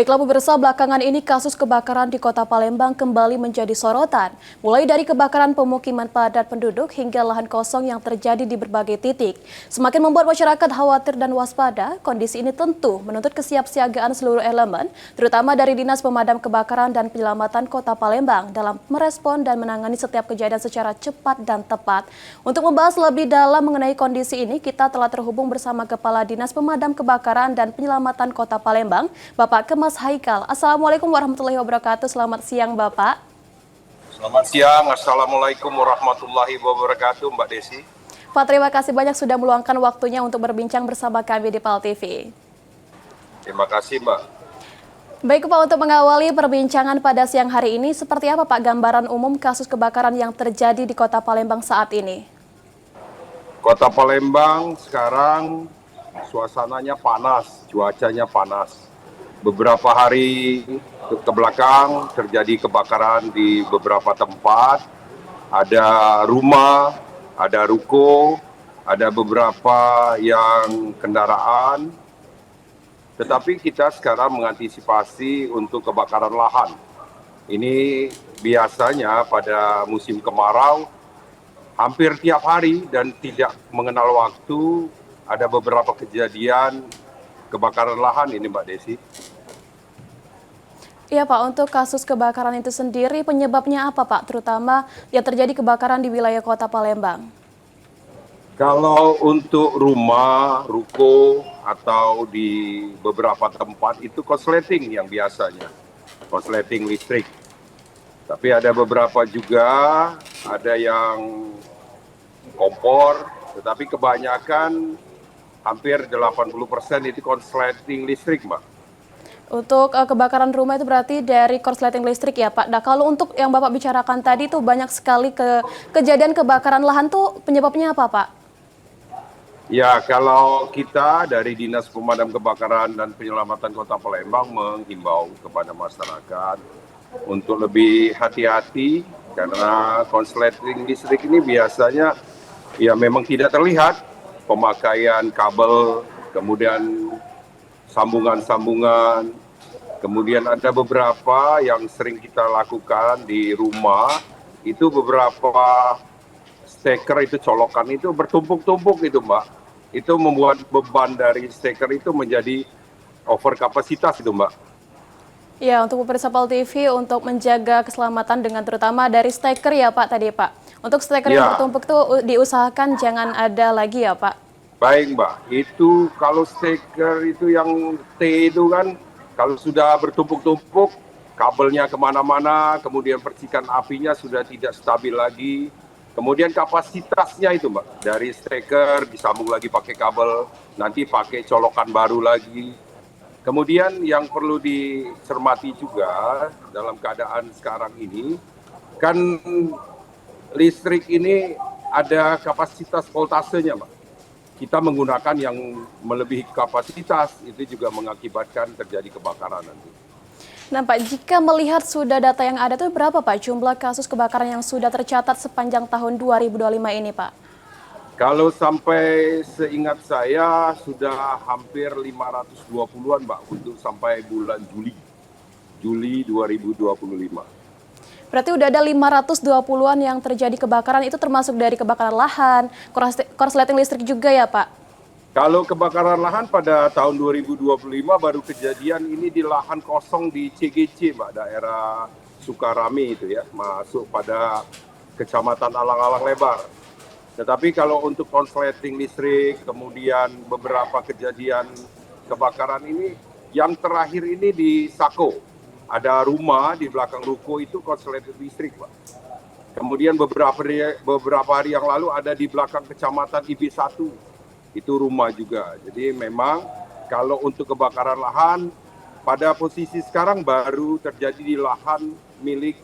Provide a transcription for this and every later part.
Baiklah pemirsa, belakangan ini kasus kebakaran di Kota Palembang kembali menjadi sorotan. Mulai dari kebakaran pemukiman padat penduduk hingga lahan kosong yang terjadi di berbagai titik. Semakin membuat masyarakat khawatir dan waspada, kondisi ini tentu menuntut kesiapsiagaan seluruh elemen, terutama dari Dinas Pemadam Kebakaran dan Penyelamatan Kota Palembang dalam merespon dan menangani setiap kejadian secara cepat dan tepat. Untuk membahas lebih dalam mengenai kondisi ini, kita telah terhubung bersama Kepala Dinas Pemadam Kebakaran dan Penyelamatan Kota Palembang, Bapak Mas Haikal. Assalamualaikum warahmatullahi wabarakatuh. Selamat siang, Bapak. Selamat siang. Assalamualaikum warahmatullahi wabarakatuh, Mbak Desi. Pak, terima kasih banyak sudah meluangkan waktunya untuk berbincang bersama kami di PAL TV. Terima kasih, Mbak. Baik, Pak, untuk mengawali perbincangan pada siang hari ini, seperti apa, Pak, gambaran umum kasus kebakaran yang terjadi di Kota Palembang saat ini? Kota Palembang sekarang suasananya panas, cuacanya panas. Beberapa hari ke belakang terjadi kebakaran di beberapa tempat, ada rumah, ada ruko, ada beberapa yang kendaraan. Tetapi kita sekarang mengantisipasi untuk kebakaran lahan. Ini biasanya pada musim kemarau hampir tiap hari dan tidak mengenal waktu ada beberapa kejadian kebakaran lahan ini, Mbak Desi. Iya, Pak, untuk kasus kebakaran itu sendiri penyebabnya apa, Pak? Terutama yang terjadi kebakaran di wilayah Kota Palembang. Kalau untuk rumah, ruko, atau di beberapa tempat itu korsleting yang biasanya, korsleting listrik. Tapi ada beberapa juga, ada yang kompor, tetapi kebanyakan hampir 80% itu korsleting listrik, Mbak. Untuk kebakaran rumah itu berarti dari korsleting listrik ya, Pak. Nah, kalau untuk yang Bapak bicarakan tadi itu banyak sekali kejadian kebakaran lahan tuh penyebabnya apa, Pak? Ya, kalau kita dari Dinas Pemadam Kebakaran dan Penyelamatan Kota Palembang menghimbau kepada masyarakat untuk lebih hati-hati karena korsleting listrik ini biasanya ya memang tidak terlihat pemakaian kabel, kemudian sambungan-sambungan, kemudian ada beberapa yang sering kita lakukan di rumah, itu beberapa steker itu colokan itu bertumpuk-tumpuk itu, Mbak. Itu membuat beban dari steker itu menjadi over kapasitas itu, Mbak. Ya, untuk pemirsa PAL TV untuk menjaga keselamatan dengan terutama dari steker ya, Pak, tadi, Pak. Untuk steker yang bertumpuk tuh diusahakan jangan ada lagi ya, Pak. Baik, Mbak. Itu kalau steker itu yang T itu kan, kalau sudah bertumpuk-tumpuk, kabelnya kemana-mana, kemudian percikan apinya sudah tidak stabil lagi. Kemudian kapasitasnya itu, Mbak, dari steker disambung lagi pakai kabel, nanti pakai colokan baru lagi. Kemudian yang perlu dicermati juga dalam keadaan sekarang ini, kan listrik ini ada kapasitas voltasenya, Mbak. Kita menggunakan yang melebihi kapasitas, itu juga mengakibatkan terjadi kebakaran nanti. Nah, Pak, jika melihat sudah data yang ada itu berapa, Pak, jumlah kasus kebakaran yang sudah tercatat sepanjang tahun 2025 ini, Pak? Kalau sampai seingat saya sudah hampir 520-an, Mbak, untuk sampai bulan Juli 2025. Berarti udah ada 520-an yang terjadi kebakaran, itu termasuk dari kebakaran lahan, korsleting listrik juga ya, Pak? Kalau kebakaran lahan pada tahun 2025 baru kejadian ini di lahan kosong di CGC, Mbak, daerah Sukarami itu ya, masuk pada Kecamatan Alang-Alang Lebar. Tetapi kalau untuk korsleting listrik, kemudian beberapa kejadian kebakaran ini, yang terakhir ini di Sako. Ada rumah di belakang ruko itu korsleting listrik, Pak. Kemudian beberapa hari yang lalu ada di belakang Kecamatan IB1. Itu rumah juga. Jadi memang kalau untuk kebakaran lahan, pada posisi sekarang baru terjadi di lahan milik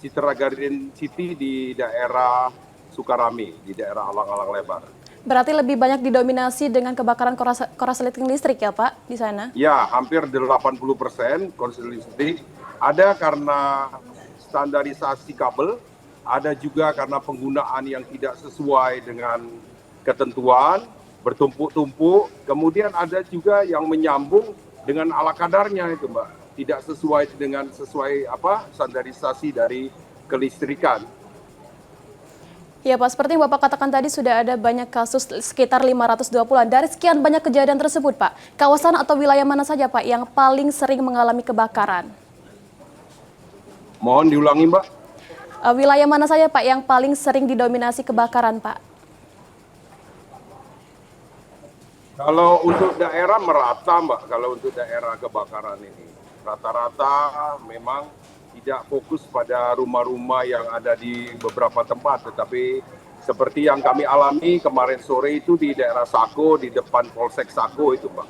Citra Garden City di daerah Sukarami, di daerah Alang-Alang Lebar. Berarti lebih banyak didominasi dengan kebakaran korsleting listrik ya, Pak, di sana? Ya, hampir 80% korsleting listrik. Ada karena standarisasi kabel, ada juga karena penggunaan yang tidak sesuai dengan ketentuan, bertumpuk-tumpuk, kemudian ada juga yang menyambung dengan ala kadarnya itu, Mbak. tidak sesuai standarisasi dari kelistrikan. Ya Pak, seperti yang Bapak katakan tadi sudah ada banyak kasus sekitar 520-an. Dari sekian banyak kejadian tersebut Pak, kawasan atau wilayah mana saja Pak yang paling sering mengalami kebakaran? Mohon diulangi Mbak. Wilayah mana saja Pak yang paling sering didominasi kebakaran Pak? Kalau untuk daerah merata Mbak, kalau untuk daerah kebakaran ini. Rata-rata memang tidak fokus pada rumah-rumah yang ada di beberapa tempat, tetapi seperti yang kami alami kemarin sore itu di daerah Sako, di depan Polsek Sako itu Pak.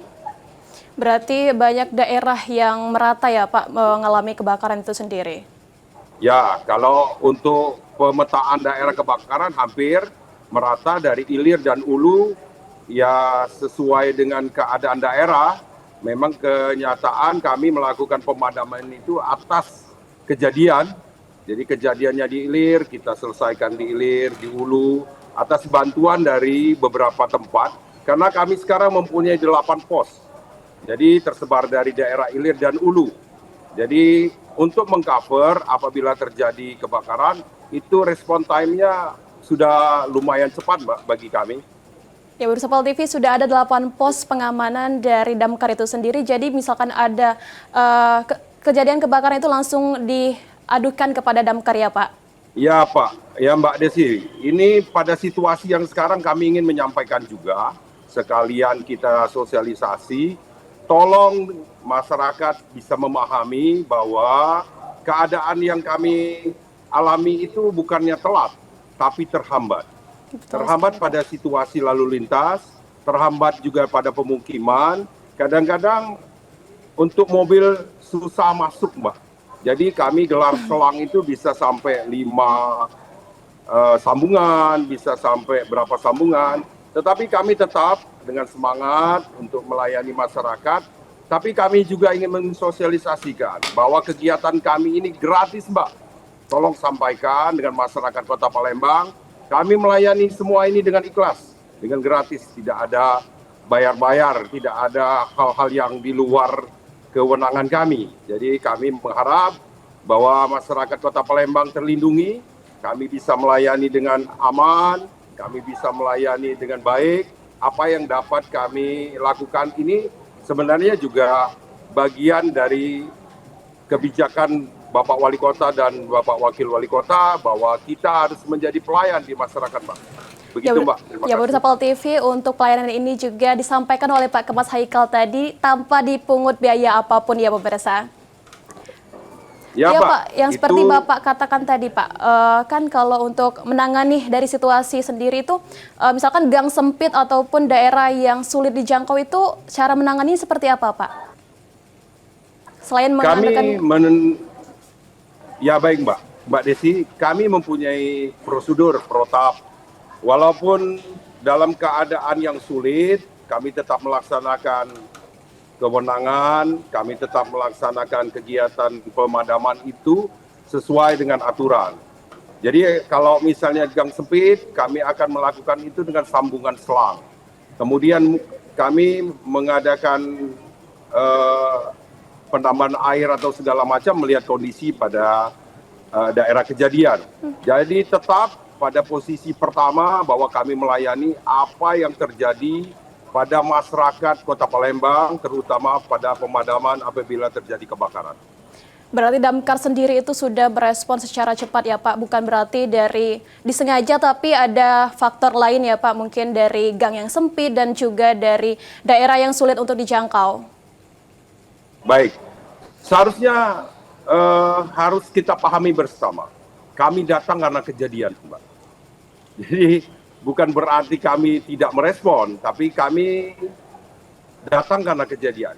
Berarti banyak daerah yang merata ya Pak mengalami kebakaran itu sendiri? Ya, kalau untuk pemetaan daerah kebakaran hampir merata dari hilir dan hulu, ya sesuai dengan keadaan daerah. Memang kenyataan kami melakukan pemadaman itu atas kejadian. Jadi kejadiannya di hilir, kita selesaikan di hilir, di hulu, atas bantuan dari beberapa tempat. Karena kami sekarang mempunyai 8 pos. Jadi tersebar dari daerah hilir dan hulu. Jadi untuk mengcover apabila terjadi kebakaran, itu respon time-nya sudah lumayan cepat Mbak bagi kami. Ya, pemirsa Pol TV sudah ada 8 pos pengamanan dari damkar itu sendiri. Jadi misalkan ada kejadian kebakaran itu langsung diadukan kepada damkar ya Pak? Ya Pak, ya Mbak Desi. Ini pada situasi yang sekarang kami ingin menyampaikan juga, sekalian kita sosialisasi, tolong masyarakat bisa memahami bahwa keadaan yang kami alami itu bukannya telat, tapi terhambat. Terhambat pada situasi lalu lintas, terhambat juga pada pemukiman. Kadang-kadang untuk mobil susah masuk, Mbak. Jadi kami gelar selang itu bisa sampai 5 sambungan, bisa sampai berapa sambungan. Tetapi kami tetap dengan semangat untuk melayani masyarakat. Tapi kami juga ingin mensosialisasikan bahwa kegiatan kami ini gratis, Mbak. Tolong sampaikan dengan masyarakat Kota Palembang. Kami melayani semua ini dengan ikhlas, dengan gratis, tidak ada bayar-bayar, tidak ada hal-hal yang di luar kewenangan kami. Jadi kami mengharap bahwa masyarakat Kota Palembang terlindungi, kami bisa melayani dengan aman, kami bisa melayani dengan baik. Apa yang dapat kami lakukan ini sebenarnya juga bagian dari kebijakan Bapak Wali Kota dan Bapak Wakil Wali Kota bahwa kita harus menjadi pelayan di masyarakat, Mbak. Begitu, Mbak. Terima kasih. Pemirsa Pol TV, untuk pelayanan ini juga disampaikan oleh Pak Kemas Haikal tadi tanpa dipungut biaya apapun ya pemirsa. Ya Pak, yang seperti Bapak katakan tadi Pak, kan kalau untuk menangani dari situasi sendiri itu, misalkan gang sempit ataupun daerah yang sulit dijangkau itu, cara menangani seperti apa Pak? Selain menggunakan... Ya baik Mbak Desi, kami mempunyai prosedur, protap. Walaupun dalam keadaan yang sulit, kami tetap melaksanakan kewenangan, kami tetap melaksanakan kegiatan pemadaman itu sesuai dengan aturan. Jadi kalau misalnya gang sempit, kami akan melakukan itu dengan sambungan selang. Kemudian kami mengadakan penambahan air atau segala macam melihat kondisi pada daerah kejadian. Jadi tetap pada posisi pertama bahwa kami melayani apa yang terjadi pada masyarakat Kota Palembang, terutama pada pemadaman apabila terjadi kebakaran. Berarti damkar sendiri itu sudah berespon secara cepat ya Pak, bukan berarti dari disengaja tapi ada faktor lain ya Pak, mungkin dari gang yang sempit dan juga dari daerah yang sulit untuk dijangkau. Baik, seharusnya harus kita pahami bersama. Kami datang karena kejadian, Mbak. Jadi bukan berarti kami tidak merespon, tapi kami datang karena kejadian.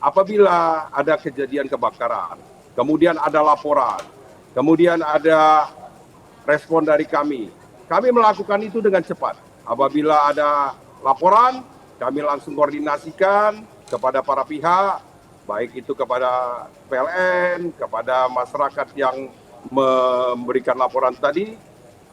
Apabila ada kejadian kebakaran, kemudian ada laporan, kemudian ada respon dari kami melakukan itu dengan cepat. Apabila ada laporan, kami langsung koordinasikan kepada para pihak, baik itu kepada PLN, kepada masyarakat yang memberikan laporan tadi.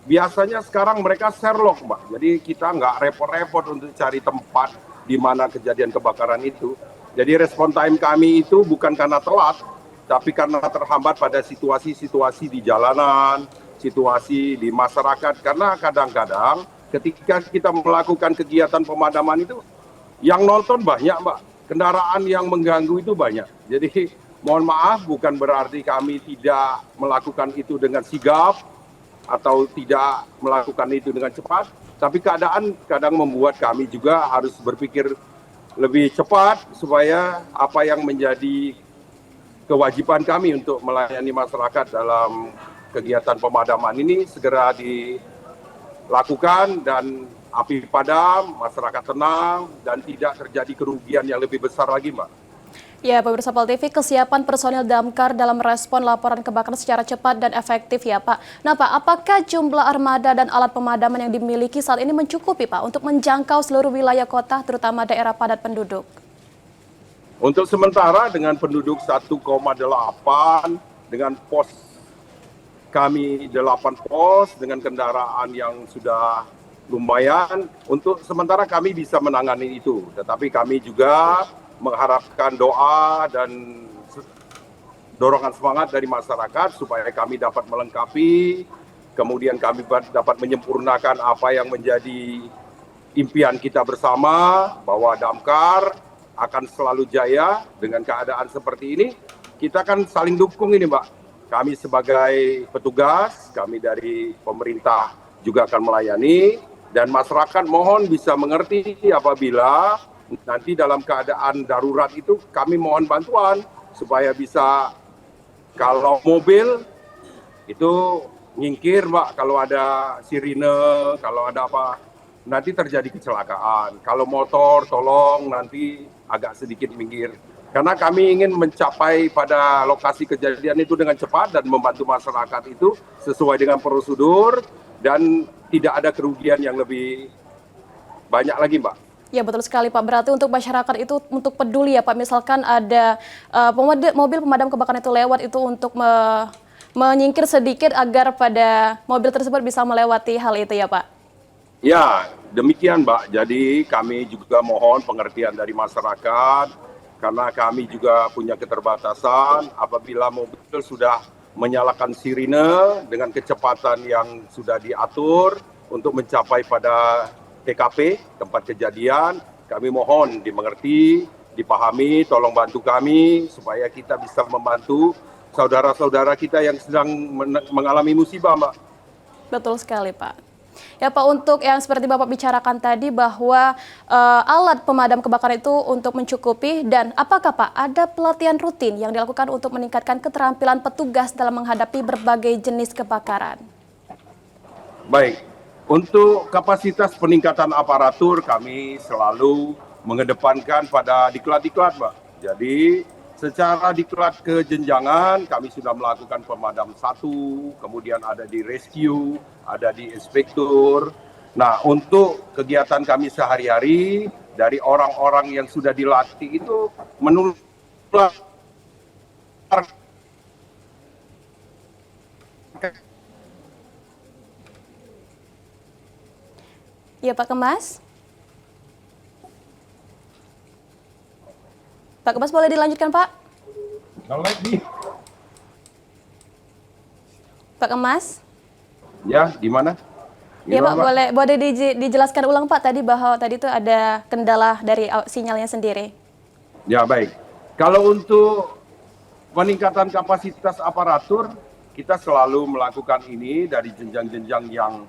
Biasanya sekarang mereka Sherlock, Mbak. Jadi kita nggak repot-repot untuk cari tempat di mana kejadian kebakaran itu. Jadi respon time kami itu bukan karena telat, tapi karena terhambat pada situasi-situasi di jalanan, situasi di masyarakat, karena kadang-kadang ketika kita melakukan kegiatan pemadaman itu, yang nonton banyak, Mbak. Kendaraan yang mengganggu itu banyak. Jadi mohon maaf, bukan berarti kami tidak melakukan itu dengan sigap atau tidak melakukan itu dengan cepat, tapi keadaan kadang membuat kami juga harus berpikir lebih cepat supaya apa yang menjadi kewajiban kami untuk melayani masyarakat dalam kegiatan pemadaman ini segera dilakukan dan api padam, masyarakat tenang, dan tidak terjadi kerugian yang lebih besar lagi, Mbak. Ya, pemirsa Pol TV, kesiapan personil Damkar dalam merespon laporan kebakaran secara cepat dan efektif ya, Pak. Nah, Pak, apakah jumlah armada dan alat pemadaman yang dimiliki saat ini mencukupi, Pak, untuk menjangkau seluruh wilayah kota, terutama daerah padat penduduk? Untuk sementara dengan penduduk 1,8, dengan pos kami 8 pos, dengan kendaraan yang sudah lumayan, untuk sementara kami bisa menangani itu. Tetapi kami juga mengharapkan doa dan dorongan semangat dari masyarakat supaya kami dapat melengkapi, kemudian kami dapat menyempurnakan apa yang menjadi impian kita bersama, bahwa Damkar akan selalu jaya dengan keadaan seperti ini. Kita kan saling dukung ini, Mbak. Kami sebagai petugas, kami dari pemerintah juga akan melayani, dan masyarakat mohon bisa mengerti apabila nanti dalam keadaan darurat itu kami mohon bantuan supaya bisa, kalau mobil itu nyingkir, Mbak, kalau ada sirine, kalau ada apa, nanti terjadi kecelakaan. Kalau motor tolong nanti agak sedikit minggir. Karena kami ingin mencapai pada lokasi kejadian itu dengan cepat dan membantu masyarakat itu sesuai dengan prosedur dan tidak ada kerugian yang lebih banyak lagi, Mbak. Ya, betul sekali, Pak. Berarti untuk masyarakat itu untuk peduli ya, Pak. Misalkan ada mobil pemadam kebakaran itu lewat itu untuk menyingkir sedikit agar pada mobil tersebut bisa melewati hal itu ya, Pak? Ya, demikian, Mbak. Jadi kami juga mohon pengertian dari masyarakat karena kami juga punya keterbatasan. Apabila mobil sudah menyalakan sirine dengan kecepatan yang sudah diatur untuk mencapai pada TKP, tempat kejadian, kami mohon dimengerti, dipahami, tolong bantu kami supaya kita bisa membantu saudara-saudara kita yang sedang mengalami musibah, Mbak. Betul sekali, Pak. Ya, Pak, untuk yang seperti Bapak bicarakan tadi bahwa alat pemadam kebakaran itu untuk mencukupi, dan apakah, Pak, ada pelatihan rutin yang dilakukan untuk meningkatkan keterampilan petugas dalam menghadapi berbagai jenis kebakaran? Baik, untuk kapasitas peningkatan aparatur kami selalu mengedepankan pada diklat-diklat, Mbak. Jadi secara diklat kejenjangan kami sudah melakukan pemadam 1, kemudian ada di rescue, ada di inspektur. Nah, untuk kegiatan kami sehari-hari dari orang-orang yang sudah dilatih itu menular Ya, Pak Kemas. Pak Kemas, boleh dilanjutkan, Pak? Pak Kemas? Ya, gimana? Ya, Pak, boleh dijelaskan ulang, Pak, tadi bahwa tadi itu ada kendala dari sinyalnya sendiri. Ya, baik. Kalau untuk peningkatan kapasitas aparatur, kita selalu melakukan ini dari jenjang-jenjang yang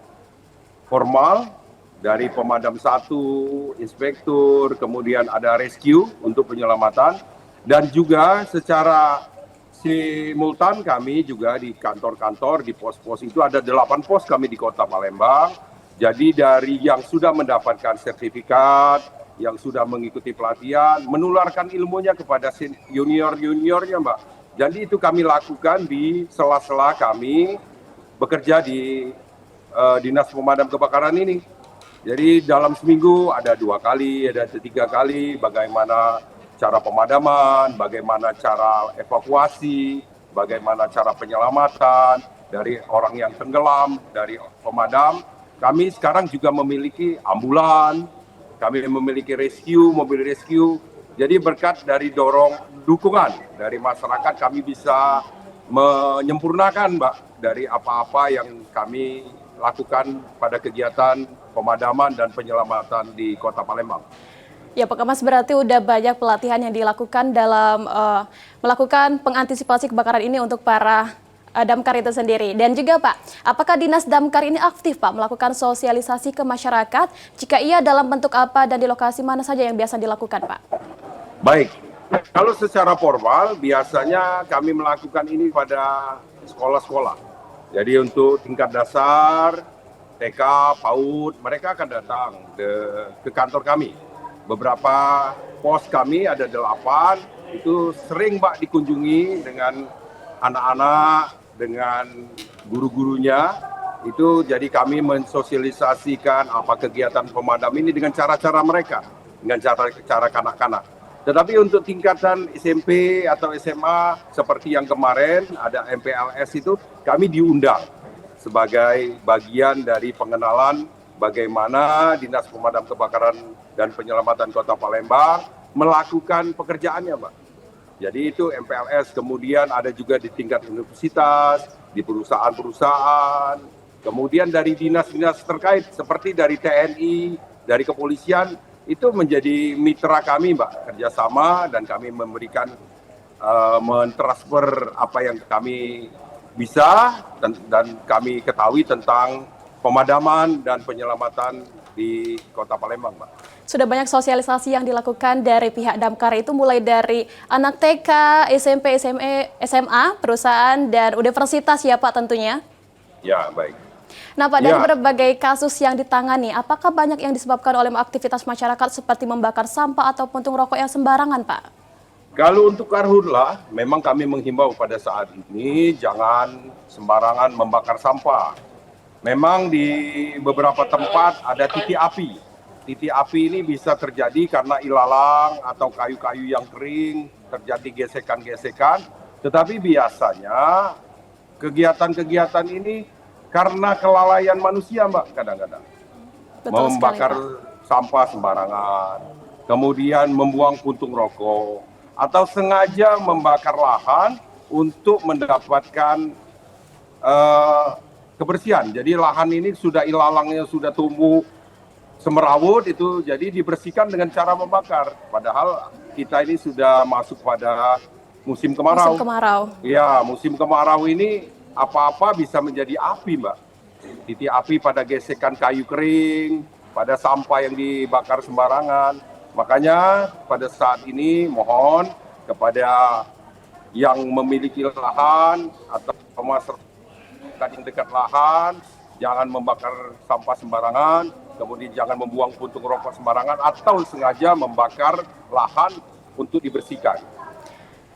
formal, dari pemadam 1, inspektur, kemudian ada rescue untuk penyelamatan, dan juga secara simultan kami juga di kantor-kantor, di pos-pos itu ada 8 pos kami di Kota Palembang. Jadi dari yang sudah mendapatkan sertifikat, yang sudah mengikuti pelatihan, menularkan ilmunya kepada junior-juniornya, Mbak. Jadi itu kami lakukan di sela-sela kami bekerja di Dinas Pemadam Kebakaran ini. Jadi dalam seminggu ada 2 kali, ada 3 kali, bagaimana cara pemadaman, bagaimana cara evakuasi, bagaimana cara penyelamatan dari orang yang tenggelam, dari pemadam. Kami sekarang juga memiliki ambulan, kami memiliki rescue, mobil rescue, Jadi berkat dari dukungan dari masyarakat kami bisa menyempurnakan Mbak dari apa-apa yang kami lakukan pada kegiatan pemadaman dan penyelamatan di Kota Palembang. Ya Pak Kemas, berarti udah banyak pelatihan yang dilakukan dalam melakukan pengantisipasi kebakaran ini untuk para damkar itu sendiri. Dan juga Pak, apakah Dinas Damkar ini aktif Pak melakukan sosialisasi ke masyarakat? Jika iya, dalam bentuk apa dan di lokasi mana saja yang biasa dilakukan Pak? Baik, kalau secara formal biasanya kami melakukan ini pada sekolah-sekolah. Jadi untuk tingkat dasar, TK, PAUD, mereka akan datang ke kantor kami. Beberapa pos kami ada 8, itu sering Mbak dikunjungi dengan anak-anak, dengan guru-gurunya. Itu jadi kami mensosialisasikan apa kegiatan pemadam ini dengan cara-cara mereka, dengan cara kanak-kanak. Tetapi untuk tingkatan SMP atau SMA seperti yang kemarin ada MPLS itu kami diundang sebagai bagian dari pengenalan bagaimana Dinas Pemadam Kebakaran dan Penyelamatan Kota Palembang melakukan pekerjaannya, Mbak. Jadi itu MPLS, kemudian ada juga di tingkat universitas, di perusahaan-perusahaan, kemudian dari dinas-dinas terkait seperti dari TNI, dari kepolisian, itu menjadi mitra kami, Mbak, kerjasama dan kami memberikan mentransfer apa yang kami bisa dan kami ketahui tentang pemadaman dan penyelamatan di Kota Palembang, Mbak. Sudah banyak sosialisasi yang dilakukan dari pihak damkar itu mulai dari anak TK, SMP, SMA, perusahaan, dan universitas ya Pak tentunya? Ya, baik. Nah Pak, dari berbagai kasus yang ditangani, apakah banyak yang disebabkan oleh aktivitas masyarakat seperti membakar sampah atau puntung rokok yang sembarangan Pak? Kalau untuk karhutlah, memang kami menghimbau pada saat ini jangan sembarangan membakar sampah. Memang di beberapa tempat ada titik api. Titik api ini bisa terjadi karena ilalang atau kayu-kayu yang kering, terjadi gesekan-gesekan. Tetapi biasanya kegiatan-kegiatan ini karena kelalaian manusia, Mbak, kadang-kadang. Membakar sampah sembarangan, kemudian membuang puntung rokok, atau sengaja membakar lahan untuk mendapatkan kebersihan. Jadi lahan ini sudah ilalangnya sudah tumbuh semerawut itu, jadi dibersihkan dengan cara membakar. Padahal kita ini sudah masuk pada musim kemarau. Musim kemarau. Ya, musim kemarau ini apa-apa bisa menjadi api, Mbak. Titik api pada gesekan kayu kering, pada sampah yang dibakar sembarangan. Makanya pada saat ini mohon kepada yang memiliki lahan atau masyarakat yang dekat lahan, jangan membakar sampah sembarangan, kemudian jangan membuang puntung rokok sembarangan atau sengaja membakar lahan untuk dibersihkan.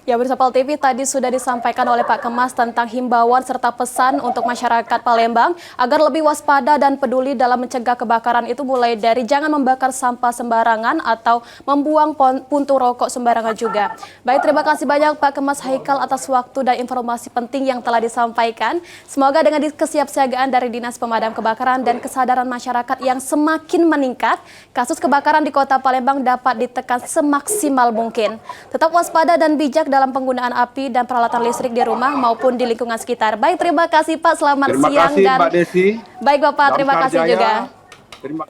Ya, Pemirsa PAL TV, tadi sudah disampaikan oleh Pak Kemas tentang himbauan serta pesan untuk masyarakat Palembang agar lebih waspada dan peduli dalam mencegah kebakaran itu, mulai dari jangan membakar sampah sembarangan atau membuang puntung rokok sembarangan juga. Baik, terima kasih banyak Pak Kemas Haikal atas waktu dan informasi penting yang telah disampaikan. Semoga dengan kesiapsiagaan dari Dinas Pemadam Kebakaran dan kesadaran masyarakat yang semakin meningkat, kasus kebakaran di Kota Palembang dapat ditekan semaksimal mungkin. Tetap waspada dan bijak dalam penggunaan api dan peralatan listrik di rumah maupun di lingkungan sekitar. Baik, terima kasih Pak. Selamat siang. Terima kasih Mbak Desi. Baik Bapak, terima kasih juga. Terima